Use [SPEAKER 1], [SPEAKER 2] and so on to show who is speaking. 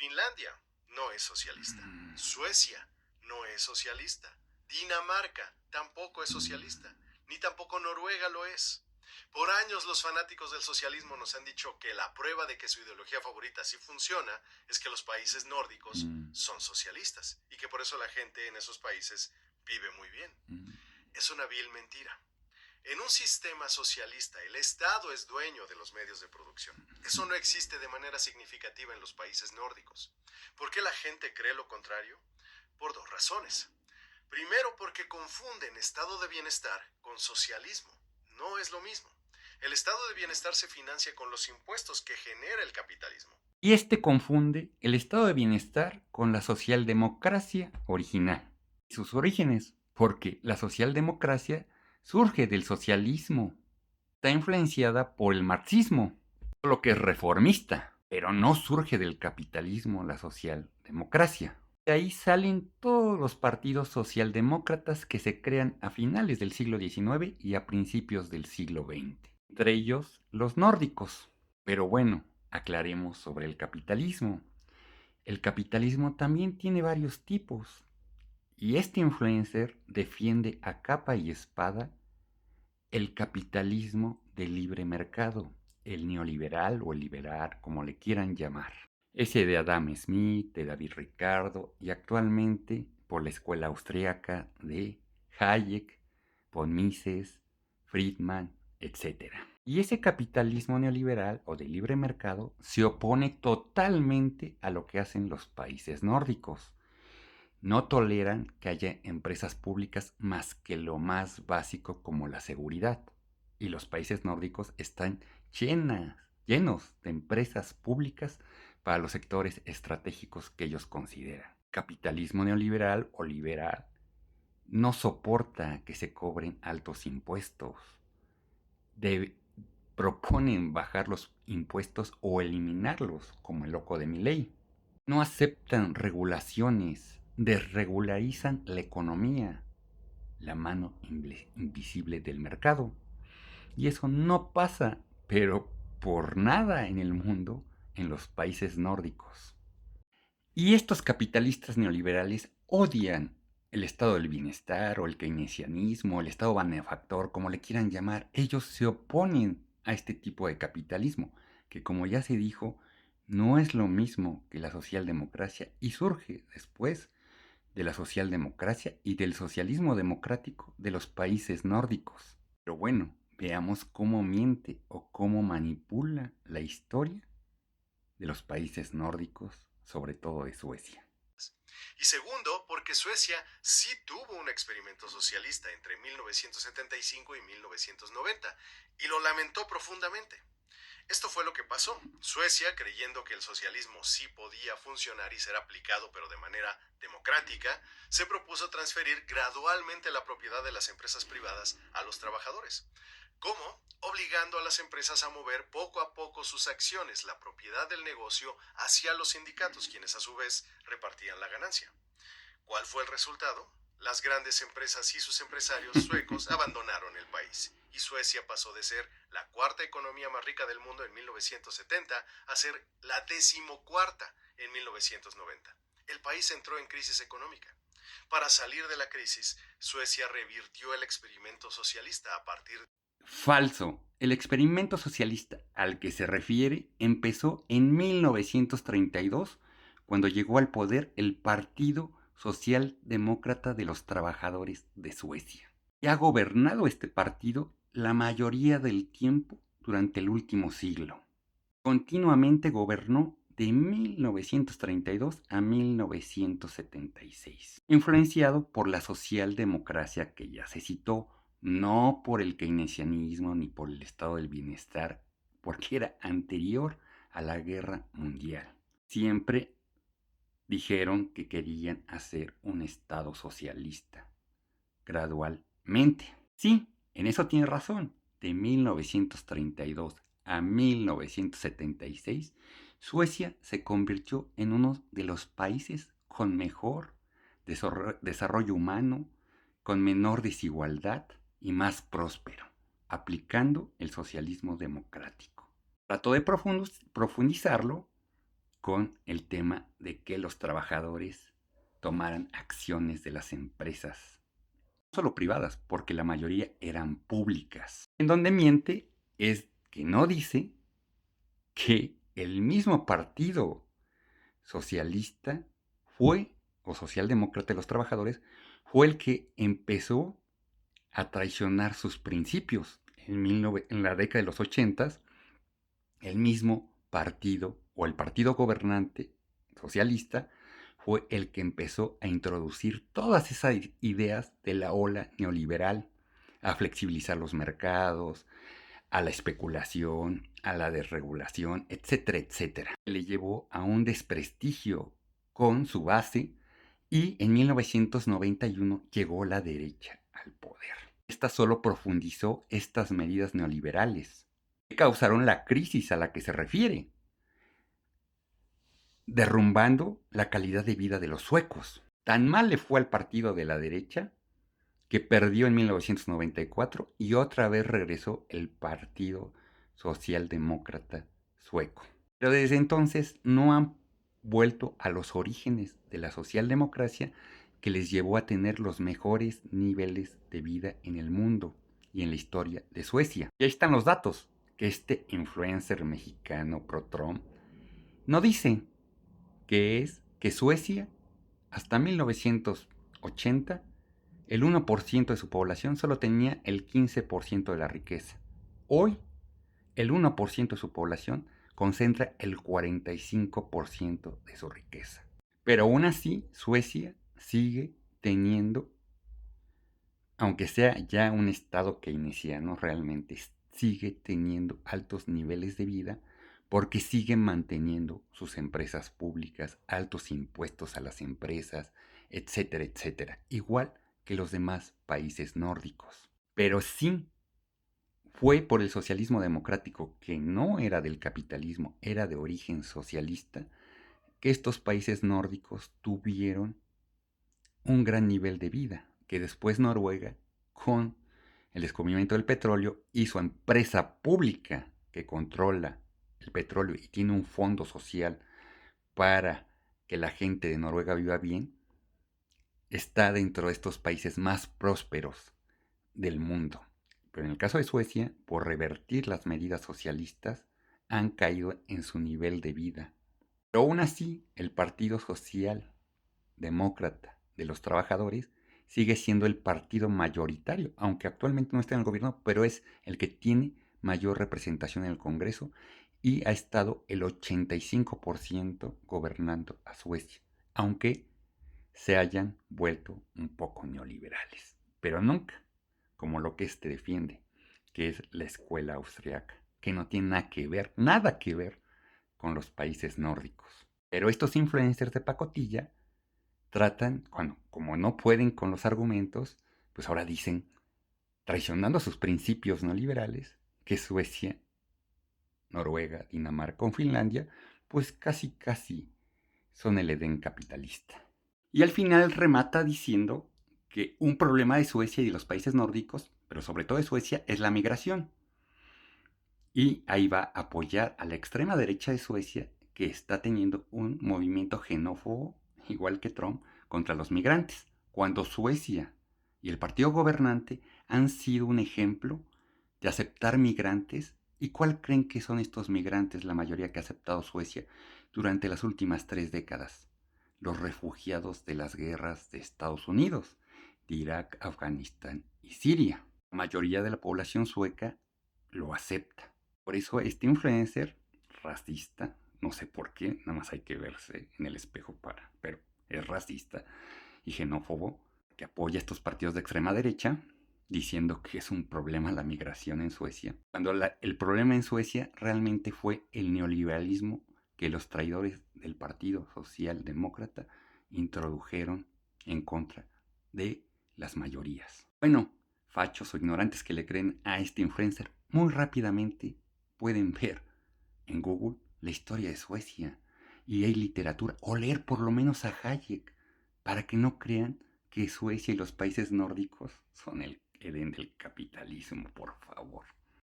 [SPEAKER 1] Finlandia no es socialista. Suecia no es socialista. Dinamarca tampoco es socialista. Ni tampoco Noruega lo es. Por años los fanáticos del socialismo nos han dicho que la prueba de que su ideología favorita sí funciona es que los países nórdicos son socialistas y que por eso la gente en esos países vive muy bien. Es una vil mentira. En un sistema socialista, el Estado es dueño de los medios de producción. Eso no existe de manera significativa en los países nórdicos. ¿Por qué la gente cree lo contrario? Por dos razones. Primero, porque confunden estado de bienestar con socialismo. No es lo mismo. El estado de bienestar se financia con los impuestos que genera el capitalismo.
[SPEAKER 2] Y este confunde el estado de bienestar con la socialdemocracia original. Sus orígenes, porque la socialdemocracia surge del socialismo. Está influenciada por el marxismo, lo que es reformista, pero no surge del capitalismo la socialdemocracia. De ahí salen todos los partidos socialdemócratas que se crean a finales del siglo XIX y a principios del siglo XX. Entre ellos, los nórdicos. Pero bueno, aclaremos sobre el capitalismo. El capitalismo también tiene varios tipos. Y este influencer defiende a capa y espada el capitalismo de libre mercado, el neoliberal o el liberal, como le quieran llamar. Ese de Adam Smith, de David Ricardo y actualmente por la escuela austríaca de Hayek, von Mises, Friedman, etc. Y ese capitalismo neoliberal o de libre mercado se opone totalmente a lo que hacen los países nórdicos. No toleran que haya empresas públicas más que lo más básico como la seguridad. Y los países nórdicos están llenos de empresas públicas para los sectores estratégicos que ellos consideran. Capitalismo neoliberal o liberal no soporta que se cobren altos impuestos. Proponen bajar los impuestos o eliminarlos, como el loco de Milei. No aceptan regulaciones, desregularizan la economía, la mano invisible del mercado. Y eso no pasa, pero por nada en el mundo, en los países nórdicos. Y estos capitalistas neoliberales odian el estado del bienestar o el keynesianismo, el estado benefactor, como le quieran llamar. Ellos se oponen a este tipo de capitalismo, que como ya se dijo, no es lo mismo que la socialdemocracia y surge después de la socialdemocracia y del socialismo democrático de los países nórdicos. Pero bueno, veamos cómo miente o cómo manipula la historia de los países nórdicos, sobre todo de Suecia.
[SPEAKER 1] Y segundo, porque Suecia sí tuvo un experimento socialista entre 1975 y 1990 y lo lamentó profundamente. Esto fue lo que pasó. Suecia, creyendo que el socialismo sí podía funcionar y ser aplicado, pero de manera democrática, se propuso transferir gradualmente la propiedad de las empresas privadas a los trabajadores. ¿Cómo? Obligando a las empresas a mover poco a poco sus acciones, la propiedad del negocio, hacia los sindicatos, quienes a su vez repartían la ganancia. ¿Cuál fue el resultado? Las grandes empresas y sus empresarios suecos abandonaron el país y Suecia pasó de ser la cuarta economía más rica del mundo en 1970 a ser la 14ª en 1990. El país entró en crisis económica. Para salir de la crisis, Suecia revirtió el experimento socialista a partir de...
[SPEAKER 2] Falso. El experimento socialista al que se refiere empezó en 1932, cuando llegó al poder el Partido Socialdemócrata de los Trabajadores de Suecia. Y ha gobernado este partido la mayoría del tiempo durante el último siglo. Continuamente gobernó de 1932 a 1976, influenciado por la socialdemocracia que ya se citó, no por el keynesianismo ni por el estado del bienestar, porque era anterior a la guerra mundial. Siempre dijeron que querían hacer un estado socialista, gradualmente. Sí, en eso tiene razón. De 1932 a 1976, Suecia se convirtió en uno de los países con mejor desarrollo humano, con menor desigualdad y más próspero, aplicando el socialismo democrático. Trató de profundizarlo con el tema que los trabajadores tomaran acciones de las empresas, no solo privadas, porque la mayoría eran públicas. En donde miente es que no dice que el mismo partido socialista fue, o socialdemócrata de los trabajadores, fue el que empezó a traicionar sus principios. En la década de los 80, el mismo partido o el partido gobernante socialista fue el que empezó a introducir todas esas ideas de la ola neoliberal, a flexibilizar los mercados, a la especulación, a la desregulación, etcétera, etcétera. Le llevó a un desprestigio con su base y en 1991 llegó la derecha al poder. Esta solo profundizó estas medidas neoliberales que causaron la crisis a la que se refiere, derrumbando la calidad de vida de los suecos. Tan mal le fue al partido de la derecha que perdió en 1994 y otra vez regresó el Partido Socialdemócrata Sueco. Pero desde entonces no han vuelto a los orígenes de la socialdemocracia que les llevó a tener los mejores niveles de vida en el mundo y en la historia de Suecia. Y ahí están los datos que este influencer mexicano pro-Trump no dice, que es que Suecia hasta 1980 el 1% de su población solo tenía el 15% de la riqueza. Hoy, el 1% de su población concentra el 45% de su riqueza. Pero aún así, Suecia sigue teniendo, aunque sea ya un estado keynesiano realmente, sigue teniendo altos niveles de vida porque siguen manteniendo sus empresas públicas, altos impuestos a las empresas, etcétera, etcétera. Igual que los demás países nórdicos. Pero sí fue por el socialismo democrático, que no era del capitalismo, era de origen socialista, que estos países nórdicos tuvieron un gran nivel de vida, que después Noruega, con el descubrimiento del petróleo, hizo empresa pública que controla el petróleo y tiene un fondo social para que la gente de Noruega viva bien, está dentro de estos países más prósperos del mundo. Pero en el caso de Suecia, por revertir las medidas socialistas, han caído en su nivel de vida. Pero aún así, el Partido Social Demócrata de los Trabajadores sigue siendo el partido mayoritario, aunque actualmente no está en el gobierno, pero es el que tiene mayor representación en el Congreso y ha estado el 85% gobernando a Suecia, aunque se hayan vuelto un poco neoliberales, pero nunca como lo que este defiende, que es la escuela austriaca, que no tiene nada que ver con los países nórdicos. Pero estos influencers de pacotilla tratan, como no pueden con los argumentos, pues ahora dicen, traicionando sus principios neoliberales, que Suecia, Noruega, Dinamarca o Finlandia, pues casi son el Edén capitalista. Y al final remata diciendo que un problema de Suecia y de los países nórdicos, pero sobre todo de Suecia, es la migración. Y ahí va a apoyar a la extrema derecha de Suecia, que está teniendo un movimiento xenófobo, igual que Trump, contra los migrantes, cuando Suecia y el partido gobernante han sido un ejemplo de aceptar migrantes. ¿Y cuál creen que son estos migrantes, la mayoría que ha aceptado Suecia durante las últimas 3 décadas? Los refugiados de las guerras de Estados Unidos, de Irak, Afganistán y Siria. La mayoría de la población sueca lo acepta. Por eso este influencer racista, no sé por qué, nada más hay que verse en el espejo pero es racista y xenófobo, que apoya a estos partidos de extrema derecha, diciendo que es un problema la migración en Suecia, cuando el problema en Suecia realmente fue el neoliberalismo que los traidores del Partido Socialdemócrata introdujeron en contra de las mayorías. Bueno, fachos o ignorantes que le creen a este influencer, muy rápidamente pueden ver en Google la historia de Suecia y hay literatura, o leer por lo menos a Hayek, para que no crean que Suecia y los países nórdicos son el Edén del capitalismo, por favor.